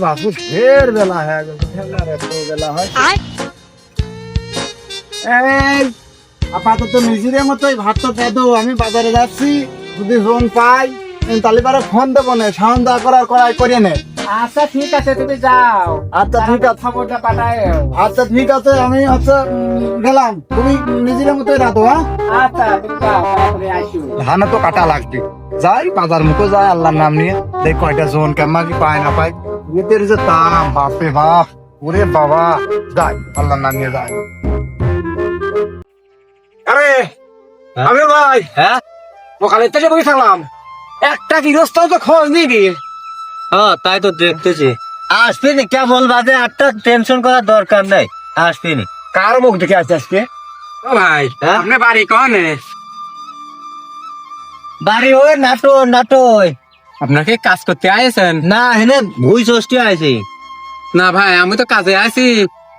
বাপু ঢের বেলা হয়ে গেছে, খেলার এত বেলা হয়। এই আপাতত নিজের মতোই ভাতটা দেদো, আমি বাজারে যাচ্ছি, যদি ফোন পাই তাহলে পরে ফোন দেবো না, সাউন্ড দা করার করাই করিয়ে নে। আচ্ছা ঠিক আছে, তুমি যাও। আচ্ছা ঠিক আছে, খবরটা পাঠায়। আচ্ছা ঠিক আছে, আমি হচ্ছে গেলাম, তুমি নিজের মতোই রাখো। হ্যাঁ আচ্ছা তুমি যাও, তারপরে আসো। ধানও তো কাটা লাগবে, যাই বাজার মুখো যাই আল্লাহর নাম নিয়ে, দেখ কয়টা জোন কেমন কি পায় না পায়। এদের যে দাম বাপরে বাপ, ওরে বাবা, যাই আল্লাহর নাম নিয়ে যাই। আরে আমি ভাই, হ্যাঁ সকালের থেকে বসে থাকলাম, একটা গৃহস্থ তো খোঁজ নিবি। হ্যাঁ তাই তো দেখতেছি। আসবি নি, কেবল বাজে 8টা, টেনশন করার দরকার নাই, আসবি নি। কার মুখ দেখে আসছে আজকে? ও ভাই, হ্যাঁ? আপনি বাড়ি কনে? বাড়ি ওই নাটোর, নাটোর। আপনাকে কাজ করতে আইছেন? না হেনে ভুই ষষ্ঠী আছে। না ভাই, আমি তো কাজে আছি,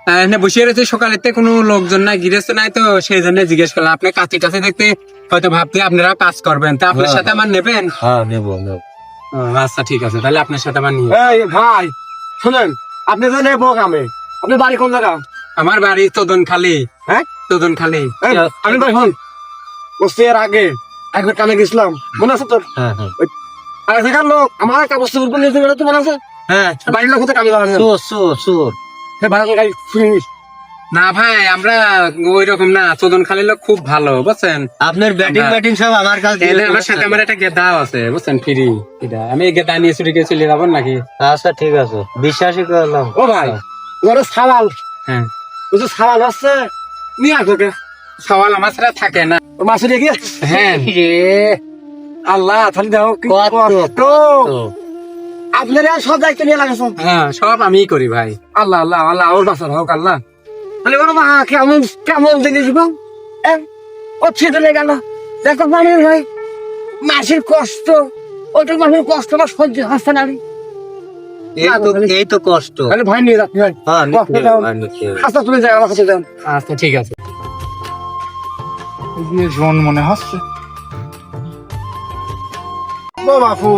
এখানে বসে রয়েছে, সকালের থেকে কোনো লোকজন নাই, গৃহস্থ নাই, তো সেই জন্য জিজ্ঞেস করলাম। আপনি কাছে টাছে দেখতে হয়তো ভাবতে আপনারাও কাজ করবেন, তা আপনার হ্যাঁ। সাথে আমার নেবেন? হ্যাঁ নেবো নেবো। ও, আচ্ছা ঠিক আছে, তাহলে আপনার সাথে আমার নিয়ে। এই ভাই শুনেন, আপনি তো নেবো কামে, আপনি বাড়ি কোন জায়গা? আমার বাড়ি তোদন খালি। হ্যাঁ তোদন খালি। এই, আমি ভাই হন বসতে এর আগে একবার কামে গেছিলাম, মনে আছে তোর? হ্যাঁ হ্যাঁ আর সেখান লোক আমার কাগজ উপর নিয়ে গেলে তো মনে আছে? হ্যাঁ। বাড়ির লোক কামে যাওয়া চোর চোর চোর। ভাড়া গাড়ি শুনিস? না ভাই, আমরা ওই রকম না, তোদন খালি লোক খুব ভালো, বুঝছেন? আপনার ব্যাটিং ব্যাটিং সব আমার কাছে। এলে আমার সাথে আমার একটা গেদাও আছে, বুঝছেন, ফ্রি। এটা আমি এই গেদা নিয়ে চুরি করে চলে যাবো নাকি? আচ্ছা ঠিক আছে, বিশ্বাসই করলাম। ও ভাই ওরা সালাল, হ্যাঁ, ওই যে সালাল হচ্ছে নিয়ে আসবে সওয়াল আমার ছাড়া থাকে না। মাসে রেখে। হ্যাঁ আল্লাহ তাহলে দেখো কি কত কষ্ট। আপনারা সব দায়িত্ব নিয়ে লাগাছেন। হ্যাঁ, সব আমিই করি ভাই। আল্লাহ আল্লাহ আল্লাহ, ওর বাসার হোক আল্লাহ। তাহলে ওরা মা কেমন কেমন দেখে দিব, ও ছেড়ে গেল, দেখো মানুষ ভাই মাসের কষ্ট, ওটা মানুষের কষ্ট বা সহ্য হচ্ছে না। এই তো কষ্ট। তাহলে ভয় নিয়ে যাচ্ছি ভাই, হ্যাঁ কষ্ট নিতে দাও। হবে, নিতে হবে। আস্তে তুলে যাই আমার কাছে যান। আচ্ছা ঠিক আছে। জোন মনে হচ্ছে বাপু,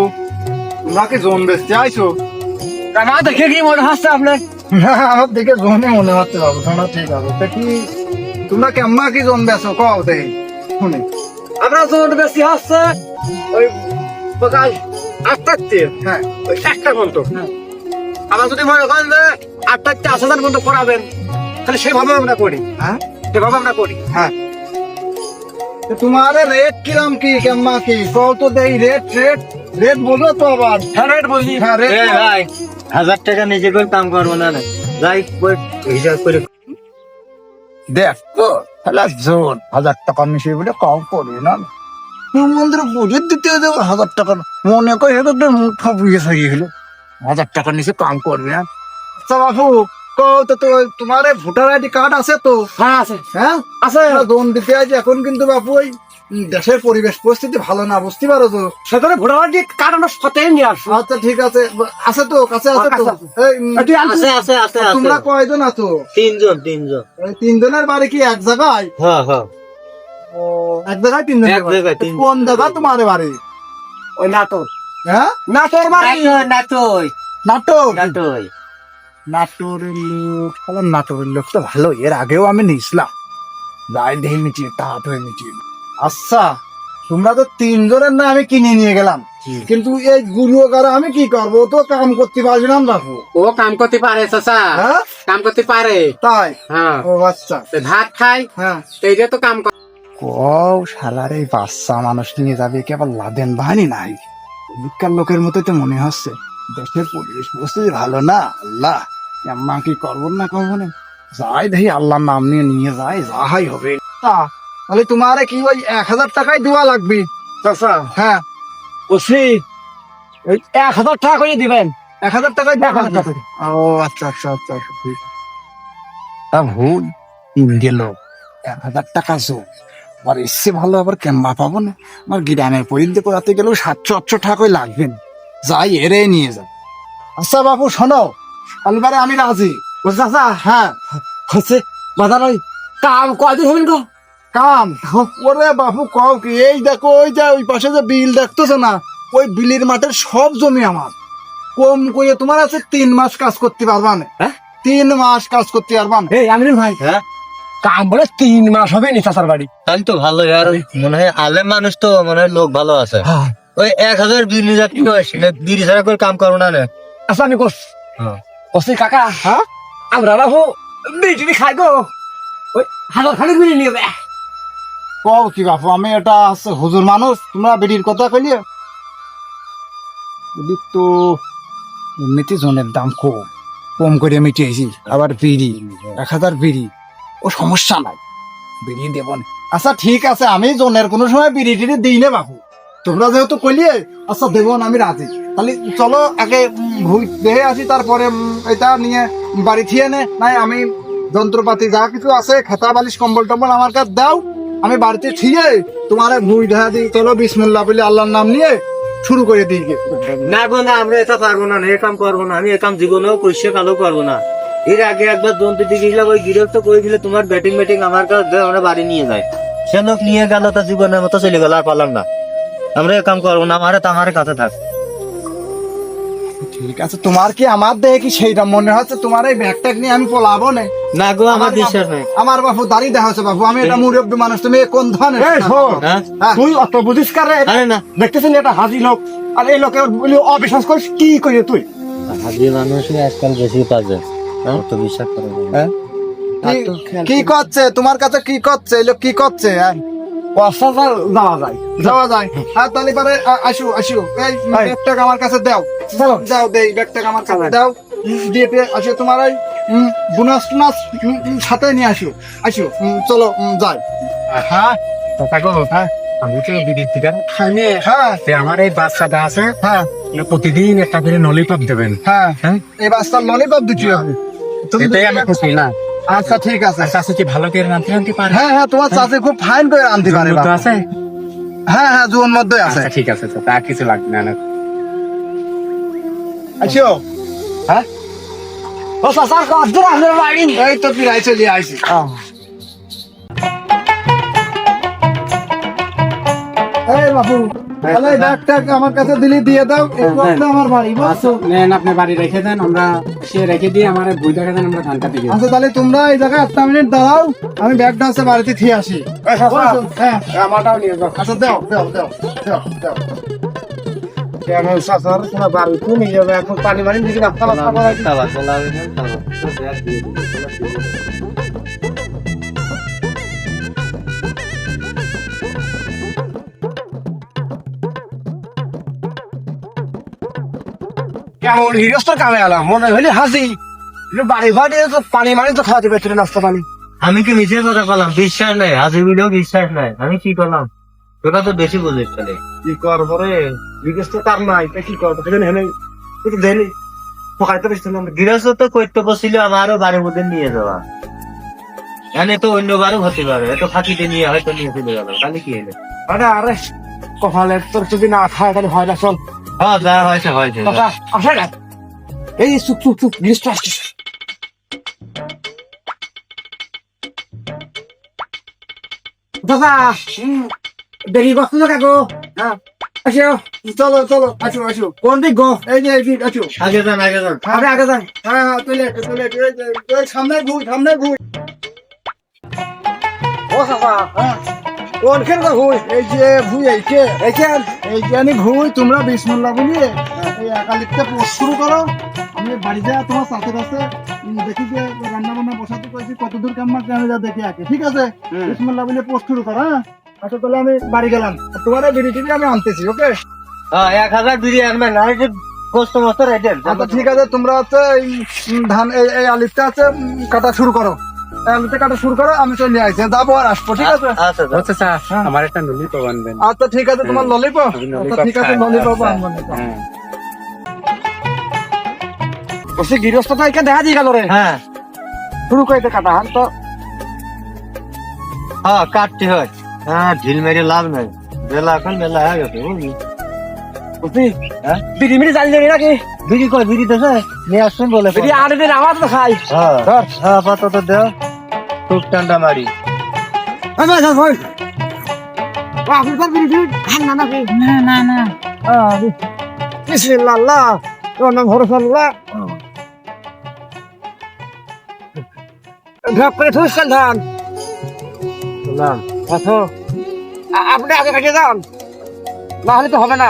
তোমাকে জোন বেচতে আইছো? আমার দেখে কি মনে হচ্ছে আপনার? আমার দেখে জোনে মনে হচ্ছে বাবু, শোনা ঠিক আছে। তা কি তোমরা কেমন কি জোন বেচো কও দেখি শুনি। আমরা জোন বেশি হচ্ছে ওই সকাল 8টাতে, হ্যাঁ ওই 1টা ঘন্টা। আবার যদি মনে করেন যে 8টাতে 10,000 ঘন্টা করাবেন, তাহলে সেভাবে আমরা করি। হ্যাঁ সেভাবে আমরা করি। হ্যাঁ তোমার রেট কিরম কি কেমন কি কও তো দেই। রেট রেট রেট বলো তো আবার। হ্যাঁ রেট বলি। হ্যাঁ রেট এই ভাই 1000 টাকা নিজে করে কাম করবো না না, যাই ওই হিসাব করে। দেখ তো তাহলে জোন 1000 টাকা মিশিয়ে বলে কম পড়ে না, মন্দির বুঝে দিতে দেবো 1000 টাকা, মনে করে তো মুখ ফাঁপিয়ে সারিয়ে হলো 1000 টাকার নিচে কাম করবে না। আচ্ছা বাবু কও তো, তোমার ভোটার আইডি কার্ড আছে তো? হ্যাঁ আছে। হ্যাঁ আছে, জোন দিতে আছে এখন, কিন্তু বাবু ওই দেশের পরিবেশ পরিস্থিতি ভালো না, বুঝতে পারো তো, সেখানে ভোটার আইডি কার্ড আমরা সাথে নিয়ে আসবো। আচ্ছা ঠিক আছে, আছে তো কাছে আছে তো? আছে আছে আছে। তোমরা কয়জন আছো? 3 জন। এই 3 জনের বাড়ি কি এক জায়গায়? হ্যাঁ হ্যাঁ ও এক জায়গায় 3 জনের এক জায়গায় 3 জন। কোন জায়গা তোমার বাড়ি? ওই নাটোর। হ্যাঁ নাটোর বাড়ি? নাটোর নাটোর নাটোর। নাটোরের লোক, নাটোরের লোক তো ভালো, এর আগেও আমি নিয়েছিলাম, যাই দেখে মিটিয়ে তাড়াতাড়ি মিটিয়ে। আচ্ছা তোমরা তো 3 জনের না আমি কিনে নিয়ে গেলাম, কিন্তু এই গুরু কারা আমি কি করবো, ও তো কাম করতে পারবি না বাপু। ও কাম করতে পারে চাচা, হ্যাঁ কাম করতে পারে। তাই? হ্যাঁ, ও আচ্ছা। তো ভাত খাই, হ্যাঁ এইটা তো কাম করে। কও শালার এই বাচ্চা মানুষ নিয়ে যাবে কি আবার লাদেন বাহিনী নাই, বিজ্ঞান লোকের মতো তো মনে হচ্ছে। দেশের পরিবেশ পরিস্থিতি ভালো না, আল্লাহ আম্মা কি করবো না করবো না, যাই দেখি আল্লাহর নাম নিয়ে নিয়ে যাই, যাহাই হবে। তাহলে তোমারে কি ওই 1000 টাকাই দেওয়া লাগবে? চাচা হ্যাঁ বলছি ওই 1000 টাকা করে দিবেন। 1000 টাকাই দেওয়া। ও আচ্ছা আচ্ছা আচ্ছা ঠিক। তা ভুল গেল 1000 টাকা জো, আর এসে ভালো আবার কেমবা পাবো না, আমার গ্রামের পরিধি করাতে গেলেও 700-800 টাকাই লাগবে, যাই এরে নিয়ে যাও। আচ্ছা বাবু শোনো, আলবারে আমি রাজি। বুঝতে আচ্ছা হ্যাঁ হচ্ছে বাজার ওই কাম কয়দিন হবেন গো? কাম ওরে বাবু কও কি, এই দেখো ওই যে ওই পাশে যে বিল দেখতেছো না, ওই বিলের মাঠের সব জমি আমার, কম করে তোমার আছে 3 মাস কাজ করতে পারবা না। হ্যাঁ? 3 মাস কাজ করতে পারবা না। এই আমিনুল ভাই, হ্যাঁ কাম বলে 3 মাস হবে নি চাচার বাড়ি। তাহলে তো ভালো আর মনে হয় আলেম মানুষ তো মনে হয় লোক ভালো আছে। হ্যাঁ, ওই 1000 বিড়ি যাত্রী বিড়ি ছাড়া করে কাম করো না রে। আচ্ছা আমি কোস হ্যাঁ। কোসি কাকা, হ্যাঁ আমরা বাবু বিড়ি খাই গো, ওই হাজার খালি বিড়ি নিয়ে বে। কও কি বাপু, আমি এটা আছে হুজুর মানুষ, তোমরা বিড়ির কথা কইলে বিড়ি তো এমনিতে জনের দাম কম, কম করে মিটিয়েছি। আবার বিড়ি 1000 বিড়ি, ও সমস্যা নাই, বিড়ি দেব না। আচ্ছা ঠিক আছে, আমি জনের কোনো সময় বিড়ি টিড়ি দিই না বাপু, তোমরা যেহেতু কইলে আচ্ছা দেব না, আমি রাজি। তাহলে চলো আগে ভুই দেখে আসি, তারপরে এটা নিয়ে বাড়ি থিয়ে নে নাই। আমি যন্ত্রপাতি যা কিছু আছে, খাতা বালিশ কম্বল টম্বল আমার কাছে দাও, আমি বাড়িতে থিয়ে তোমার ভুই দেখা দিই। চলো বিসমিল্লাহ বলে আল্লাহর নাম নিয়ে শুরু করে দিই গে। না গো না, আমরা এটা পারবো না, এ কাম করবো না। আমি এ কাম জীবনেও পরিষ্কার কালো করবো না। এর আগে একবার জন্তু দিকে গেছিলাম, ওই গিরফ তো করে দিলে তোমার ব্যাটিং আমার কাছে আমরা বাড়ি নিয়ে যাই। সে লোক নিয়ে গেল, তার জীবনের মতো চলে গেল, আর পারলাম না। আমরা এ কাম করবো না, আমার কাছে থাক। ঠিক আছে, তোমার কি আমার দেখে কি সেইটা মনে হচ্ছে তোমার এই ব্যাগটা নিয়ে আমি পলাবো না? না গো, আমার বিশ্বাস নেই। আমার বাপু দাঁড়িয়ে দেখা হচ্ছে বাপু, আমি এটা মুরব্বী মানুষ, তুমি কোন ধরনের? হ্যাঁ? তুই অত বুঝিস কারে? আরে না, দেখতেছিস এটা হাজি লোক, আর এই লোকের বলি অবিশ্বাস করিস কি করে তুই? হাজি মানুষই আজকাল বেশি পাবে, তো বিশ্বাস করে না। হ্যাঁ? কি করছে তোমার কাছে, কি করছে এই লোক, কি করছে? যাওয়া যায়। যাওয়া যায়? হ্যাঁ, তাহলে পরে আসু আসু, এই ব্যাগটা আমার কাছে দাও, দাও দেই ব্যাগটা আমার কাছে দাও, দিয়ে আসো। তোমার ওই বোনাস টুনাস সাথে নিয়ে আসো, আসো, চলো যাই। হ্যাঁ কাকু, হ্যাঁ আমি তো বিড়ির টিকা খাইনি। হ্যাঁ আমার এই বাচ্চাটা আছে, হ্যাঁ প্রতিদিন একটা করে নলিপপ দেবেন। হ্যাঁ, হ্যাঁ, এই বাচ্চার ললিপপ দিচ্ছি আমি। এটাই আমি খুশি না। আচ্ছা ঠিক আছে। চাষে কি ভালো করে রাঁধতে রাঁধতে পারে? হ্যাঁ হ্যাঁ, তোমার চাষে খুব ফাইন করে আনতে পারে। তো আছে? হ্যাঁ হ্যাঁ, জুন মধ্যে আছে। আচ্ছা ঠিক আছে, তা কিছু লাগবে না। আসো। হ্যাঁ, ও চাচার কত আমাদের বাড়ি? এই তো প্রায় চলে আইছি। এই বাবু, তাহলে এই ব্যাগটা আমার কাছে দিলি দিয়ে দাও, একটু আসলে আমার বাড়ি, বুঝছো? নেন, আপনি বাড়ি রেখে দেন, আমরা সে রেখে দিয়ে আমার বই দেখা দেন, আমরা ধান কাটি। আচ্ছা তাহলে তোমরা এই জায়গায় 1 মিনিট দাঁড়াও, আমি ব্যাগটা আছে বাড়িতে থিয়ে আসি। বুঝছো? হ্যাঁ, আমারটাও নিয়ে যাও। আচ্ছা দাও দাও দাও দাও দাও। কেমন চাচার তোমার বাড়ি তো নিয়ে যাবে, এখন পানি মানি দিকে রাস্তা রাস্তা করা। কেমন হিরস্তর কামে এলাম, মনে হইলে হাসি বাড়ি ভাড়ি তো পানি মানি তো খাওয়াতে পেছিল নাস্তা পানি। আমি কি মিছের কথা বললাম? বিশ্বাস নাই, হাজির ভিডিও বিশ্বাস নাই। আমি কি করলাম? তোরা তো বেশি বুঝিস তাহলে। কি করবো রে, জিজ্ঞেস তো তার নাই, তা কি করবো? সেখানে হেনে একটু দেনি পকাইতে পেরেছিল। গৃহস্থ তো কর্তব্য ছিল আমারও বাড়ির মধ্যে নিয়ে যাওয়া। এখানে তো অন্যবারও হতে পারে, এত ফাঁকিতে নিয়ে হয়তো নিয়ে চলে গেল, তাহলে কি হলো? আরে আরে কপালের তোর যদি না খায় তাহলে হয় না। চল হ্যাঁ, যা হয়েছে হয়েছে। কাকা আসে না, এই চুপ চুপ চুপ, জিনিস তো আসছিস। দাদা দেরি বস্তু তো কাকু। হ্যাঁ আসো, চলো চলো, আসো আসো। কোন দিক গো? এই যে এই দিক, আসো। আগে যান আগে যান। আপনি আগে যান। হ্যাঁ হ্যাঁ, চলে আসো, চলে আসো। এই যে, এই সামনে ভুই, সামনে ভুই। ও চাচা, হ্যাঁ, কোনখান গো হুই? এই যে ভুই, এইকে এইখান? এই যে আমি ভুই, তোমরা বিসমিল্লাহ বলিয়ে এই একালিকটা পোস্ট শুরু করো। আমি বাড়ি যা তোমার চাষের আছে, দেখি যে রান্না বান্না বসাতে করেছি, কতদূর কেমন আছে আমি যা দেখে আগে, ঠিক আছে? বিসমিল্লাহ বলে পোস্ট শুরু করো। হ্যাঁ, আচ্ছা তাহলে আমি বাড়ি গেলাম, আর তোমার বিড়ি টিড়ি আমি আনতেছি, ওকে? হ্যাঁ, 1000 বিড়ি আনবেন, আর যে গোস্ত মস্ত রেটেন। আচ্ছা ঠিক আছে, তোমরা হচ্ছে এই ধান এই আলিফটা আছে কাটা শুরু করো, এই আলিফটা কাটা শুরু করো, আমি চলে আসছি, যাবো আর আসবো, ঠিক আছে? আচ্ছা ও চাচা, আমার একটা নুলি তো আনবেন। আচ্ছা ঠিক আছে, তোমার ললিপপ? আমি আচ্ছা ললিপপ ঠিক আছে, খাই। ললিপপ আচ্ছা, আনবো। হ্যাঁ। বলছি গৃহস্থতা এখানে দেখা দিয়ে গেল রে। হ্যাঁ শুরু করে কাটা হান তো। হ্যাঁ, কাটতে হয়। হ্যাঁ, ঢিল মেরে লাভ নাই, বেলা এখন বেলা হয়ে গেছে, বুঝলি? বলছি হ্যাঁ, বিড়ি মিড়ি জানি নাকি? বিড়ি কই, বিড়ি দেছে নিয়ে আসুন বলে। বিড়ি আনবেন, আমার তো খাই। হ্যাঁ হ্যাঁ, আপাতত দেও, খুব ঠান্ডা মারি। আপনার বিড়ি খান না নাকি? না না না। বিসমিল্লাহ, তোর নাম ভরসা ঢাক করে ঠুসছেন ধান আপনি আগে কাটিয়ে যান, না হলে তো হবে না।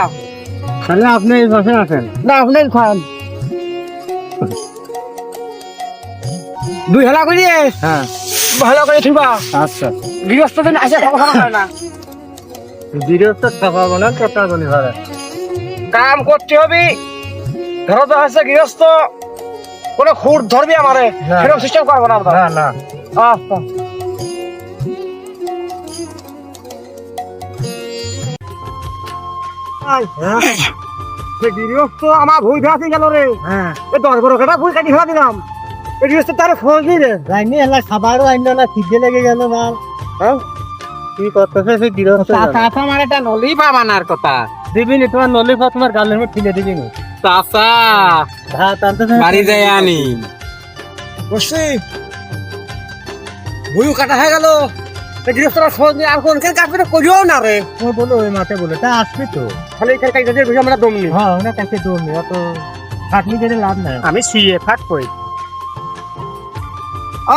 তাহলে আপনি এই পাশে আসেন। না আপনি খান 2 হেলা করিয়ে হ্যাঁ ভালো করে থিবা। আচ্ছা গৃহস্থ দিন আসে খাওয়া হয় না, গৃহস্থ খাওয়াবো না কথা বলি ঘরে। কাম করতে হবে। ধরো তো হচ্ছে গৃহস্থ কোনো খুঁট ধরবি আমারে, না। সেরকম সিস্টেম করবো না আমরা। না না আচ্ছা গৃহস্থ আমার ভুই ধরা গেল রে, হ্যাঁ এই 10-12 কাটা ভুই কাটি ফেলা দিলাম। এই গৃহস্থ তার খোঁজ দিই রে। যাইনি এলা খাবারও আইন না, খিদে লেগে গেল মাল। হ্যাঁ কি করতেছে সেই গৃহস্থ? চাচা আমার একটা নলি বানার কথা। দিবিনি তোমার নলিফা তোমার গালের মধ্যে ফেলে দিবিনি। চাচা ভাত আনতে বাড়ি যাই আনি। বসছি ভুইও কাটা হয়ে গেল, এই গৃহস্থরা খোঁজ নিয়ে আর কোনখানে কাটবে করিও না রে। তোমার বলো ওই মাঠে বলে তা আসবে তো। খালি এখানে কাইতে বুঝে আমরা দম নি। হ্যাঁ ওনার কাছে দৌড় অত খাটনি করে লাভ নাই। আমি সিয়ে ফাট কই।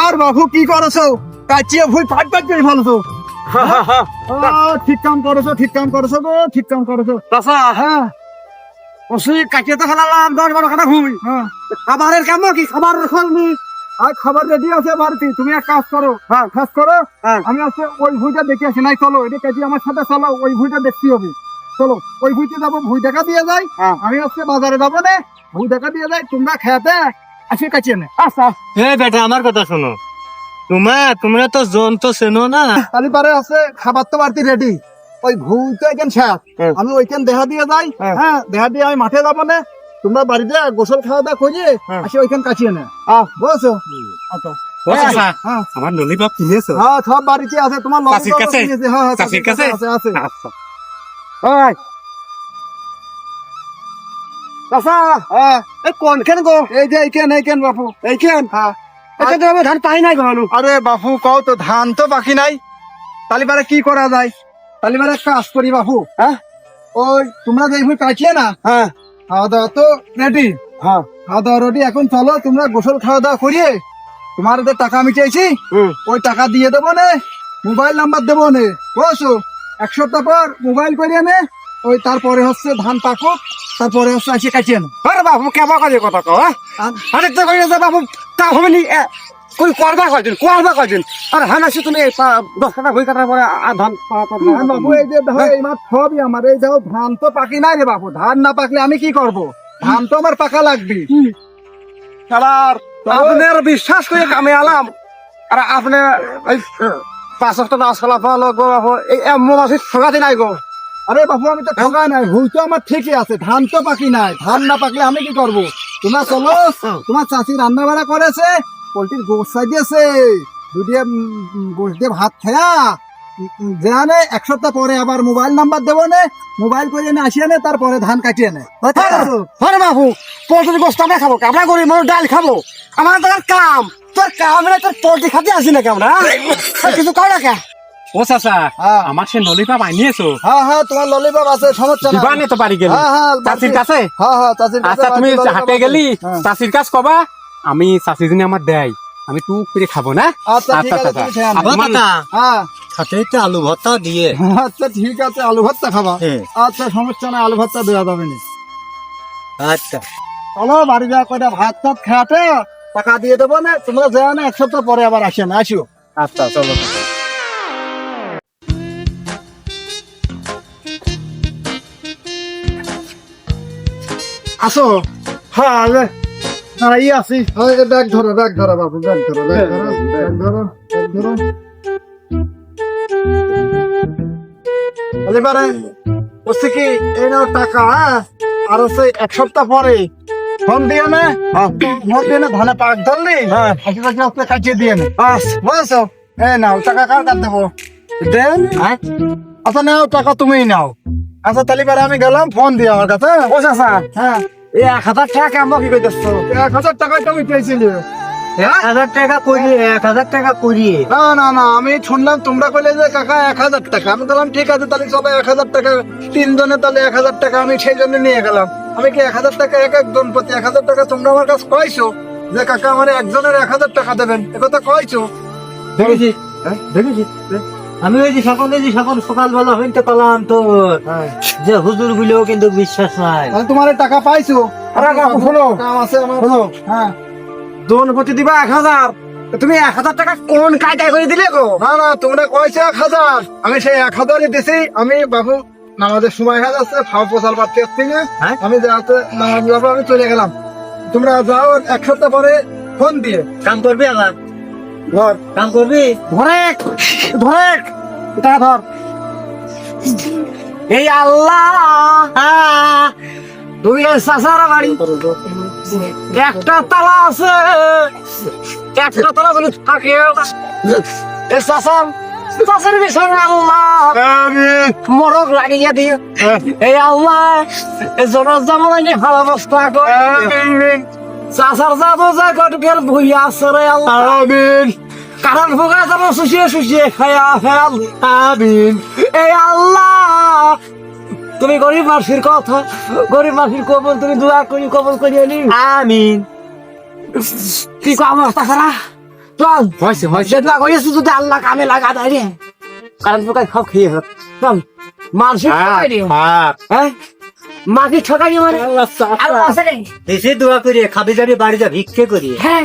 আর বাবু কি করছো? কাচিয়ে ভুই ফাট ফাট করে ফেলছো। ঠিক কাম করেছো, ঠিক কাম করেছো গো, ঠিক কাম করেছো। চাচা হ্যাঁ অবশ্যই কাটিয়ে তো ফেলালাম 10-12 কাটা ভুই। খাবারের কাম কি? খাবার খাওনি আর খাবার রেডি আছে বাড়িতে। তুমি এক কাজ করো, হ্যাঁ কাজ করো, আমি আজকে ওই ভুইটা দেখে আসি। নাই চলো এটা কাটিয়ে আমার সাথে চলো, ওই ভুইটা দেখতে হবে। চলো ওই ভুইতে যাবো, ভুই দেখা দিয়ে যাই। আমি আজকে বাজারে যাবো না, ভুই দেখা দিয়ে যাই। তোমরা খেতে আসি কাটিয়ে নে। আচ্ছা হে বেটা আমার কথা শোনো, তোমরা তো জন তো চেনো না। তালি পারে আছে খাবার তো বাড়তি রেডি। ওই ভুই তো এখান শেষ, আমি ওইখান দেহা দিয়ে যাই। হ্যাঁ দেহা দিয়ে আমি মাঠে যাবো না, তোমরা বাড়িতে গোসল খাওয়া দাওয়া করিয়ে আসি ওইখান কাটিয়ে নে। বুঝছো? আচ্ছা ও চাচা হ্যাঁ আমার ললিপপ কিনেছো? হ্যাঁ সব বাড়িতে আছে। তোমার চাচির কাছে? হ্যাঁ হ্যাঁ চাচির কাছে? আছে আছে। আচ্ছা ওই চাচা হ্যাঁ এই কোনখান গো? এই যে এইখান বাপু এইখান। হ্যাঁ এটা আমি ধান পাই নাই ভালো। আরে বাপু কও তো ধান তো বাকি নাই, তালিবারে কি করা যায়? তালিবারে কাজ করি বাপু। হ্যাঁ ওই তোমরা যে ভুই কাটিয়ে না, হ্যাঁ খাওয়া দাওয়া তো রেডি। হ্যাঁ খাওয়া দাওয়া রেডি, এখন চলো তোমরা গোসল খাওয়া দাওয়া করিয়ে তোমার যে টাকা আমি চাইছি ওই টাকা দিয়ে দেবো নে, মোবাইল নাম্বার দেবো নে। বুঝছো? 1 সপ্তাহ পর মোবাইল করিয়ে নে, ওই তারপরে হচ্ছে ধান পাকুক, তারপরে হচ্ছে আসি কাটিয়ে নে। আরে বাবু কেমন কাজে কথা কো? আরে তো কই না বাবু তা হবে নি, কই করবা কয়দিন আর হানাসি তুমি 10 টাকা হই কাটার পরে ধান বাবু এই যে দেখো এই মাছ সবই আমার। এই যাও ধান তো পাকি নাই রে বাবু, ধান না পাকলে আমি কি করব? ধান তো আমার পাকা লাগবে। শালার আপনার বিশ্বাস করে কামে আলাম আর আপনি ওই 5 টাকা নাচ খেলা পালো গো বাবু, এই এমন মাছ ঠকাতে নাই গো। আরে বাবু আমি তো ঠকাই নাই, ভুল তো আমার ঠিকই আছে, ধান তো পাকি নাই। ধান না পাকলে আমি কি করব? তোমরা চলো, তোমার চাচি রান্না বাড়া করেছে, পোল্ট্রির গোশ চাই দিয়েছে, দুদিয়ে গোশ দিয়ে ভাত খেয়া জানে 1 সপ্তাহ পরে আবার মোবাইল নাম্বার দেবো নে, মোবাইল করে এনে আসিয়ে নে, তারপরে ধান কাটিয়ে নে। আরে বাবু পোল্ট্রির গোশ আমরা খাবো, আমরা গরিব মানুষ ডাল খাবো, আমার তো কাম। তোর কাম না, তোর পোল্ট্রি খাতে আসি না কেমন? কিছু কর না কে? ও চাচা আমার সে ললিপপ আনিয়েছো? হ্যাঁ হ্যাঁ তোমার ললিপপ আছে, সমস্যা নাই। দিবা নে তো বাড়ি গেলি? হ্যাঁ হ্যাঁ চাচির কাছে? হ্যাঁ হ্যাঁ চাচির কাছে। আচ্ছা তুমি ললিপপ হাটে আছে। গেলি হ্যাঁ। চাচির কাজ কবা, আমি চাচি জনী আমার দেয়, আমি টুক করে খাবো না। আচ্ছা ঠিক আছে, তুমি খেয়ে নাও। হ্যাঁ সাথে একটু আলু ভর্তা দিয়ে। আচ্ছা ঠিক আছে, আলু ভর্তা খাবা? আচ্ছা সমস্যা নাই, আলু ভর্তা দেওয়া যাবে না। আচ্ছা চলো বাড়ি যা কয়টা ভাত টাত খাতে টাকা দিয়ে দেবো না, তোমরা যাও না, 1 সপ্তাহ পরে আবার আসে না, আসিও। আচ্ছা চলো। আসো। হ্যাঁ ই আসি। ব্যাগ ধরো বাবু, ব্যাগ ধরো। এবারে বলছি কি এই নাও টাকা, আর হচ্ছে 1 সপ্তাহ পরে ফোন দিয়ে না, ফোন দিয়ে না ধানে পাক ধরলি আজকে কাটিয়ে দিয়ে নে। বুঝেছো? এই নাও টাকা, কার কার দেবো দেন? আচ্ছা নাও টাকা, তুমিই নাও। আচ্ছা তাহলে এবারে আমি গেলাম, ফোন দিয়ে আমার কাছে। বুঝেছ? হ্যাঁ এই 1000 টাকা কেমন কি করতেছ? 1000 টাকাই তুমি পেয়েছিলে। 1000 টাকা করিয়ে 1000 টাকা করিয়ে। না আমি শুনলাম তোমরা কইলে যে কাকা 1000 টাকা, আমি বললাম ঠিক আছে তাহলে সবাই 1000 টাকা, 3 জনে তাহলে 1000 টাকা, আমি সেই জন্য নিয়ে গেলাম। আমি কি 1000 টাকা এক একজন প্রতি 1000 টাকা তোমরা আমার কাছে কইছো যে কাকা আমার একজনের 1000 টাকা দেবেন একথা কইছো? দেখেছি দেখেছি আমি ওই যে সকল সকালবেলা হইতে পালাম তো যে হুজুর গুলোও কিন্তু বিশ্বাস নাই। আমি তোমার টাকা পাইছো। আরে কাকু শোনো, কাম আছে আমার। শোনো, হ্যাঁ দোনপতি দিবা 1000, তুমি 1000 টাকা কোন কায়দায় করে দিলে গো? না না তোমরা কইছো 1000, আমি সেই 1000ই দিছি। আমি বাবু নামাজের সময় হয়ে যাচ্ছে, ফাও পোছাল পাচ্ছি না, হ্যাঁ? আমি যাতে নামাজ যাবো আমি চলে গেলাম। তোমরা যাও, এক সপ্তাহ পরে ফোন দিয়ে কাম করবি আবার, ধর কাম করবি। ধরে ধরে টাকা ধর। এই আল্লাহ, তুমি সাসারা বাড়ি একটা তালা আছে, একটা তালা বলে থাকে এই সাসার সাসার বিষয় আল্লাহ মরক লাগিয়ে দিয়ে এই আল্লাহ এই জনের জামালাকে ভালো অবস্থা করে সাসার যাবো যা কটকের ভুইয়া আছে রে আল্লাহ কারণ ভোগা যাবো শুষিয়ে খায়া ফেল আমিন। এই আল্লাহ তুমি গরিব মানুষের কথা, গরিব মানুষের কবল তুমি দোয়া করি কবল করিয়ে নি আমিন। কি কো আমার তাছাড়া চল হয়েছে দোয়া করিয়েছি যদি আল্লাহ কামে লাগা দেয় রে, কারণ পোকায় খাও খেয়ে হোক চল মানুষের ঠকাই রে, হ্যাঁ মাকে ঠকাই মানে আল্লাহ আছে রে দেশে দোয়া করিয়ে খাবি যাবি বাড়ি যা ভিক্ষে করিয়ে, হ্যাঁ